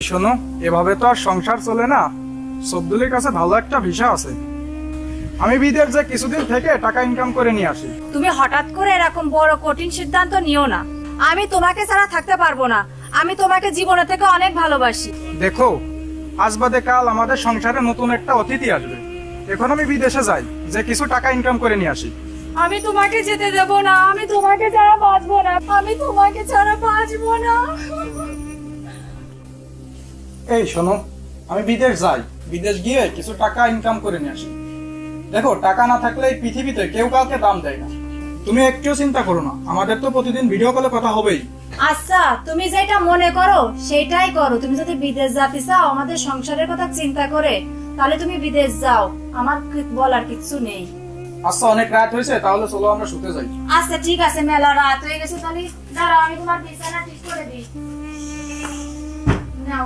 শোনো, এভাবে তো আর সংসার চলে না। সবদুলের কাছে ভালো একটা ভিসা আছে, আমি বিদেশ যে কিছুদিন থেকে টাকা ইনকাম করে নিয়ে আসি। তুমি হঠাৎ করে এরকম বড় কঠিন সিদ্ধান্ত নিও না। আমি তোমাকে ছাড়া থাকতে পারবো না। আমি তোমাকে জীবনে থেকে অনেক ভালোবাসি। দেখো, আজ বাদে কাল আমাদের সংসারে নতুন একটা অতিথি আসবে। এখন আমি বিদেশে যাই, যে কিছু টাকা ইনকাম করে নিয়ে আসি। আমি তোমাকে যেতে দেব না। আমি তোমাকে ছাড়া বাঁচবো না। আমি তোমাকে ছাড়া বাঁচবো না। এই শোনো, আমি বিদেশ যাই, বিদেশ গিয়ে কিছু টাকা ইনকাম করে নিয়ে আসি। দেখো, টাকা না থাকলে এই পৃথিবীতে কেউ কাউকে দাম দেয় না। তুমি একটু চিন্তা করো না, আমাদের তো প্রতিদিন ভিডিও কলে কথা হবেই। আচ্ছা, তুমি যেটা মনে করো সেটাই করো। তুমি যদি বিদেশ যেতে চাও আমাদের সংসারের কথা চিন্তা করে, তাহলে তুমি বিদেশ যাও। আমার বলার কিছু নেই। আচ্ছা, অনেক রাত হয়েছে, তাহলে চলো আমরা শুতে যাই। আচ্ছা ঠিক আছে, মেলা রাত হয়ে গেছে। তাহলে দাঁড়াও, আমি তোমার বিছানা ঠিক করে দিই। নাও।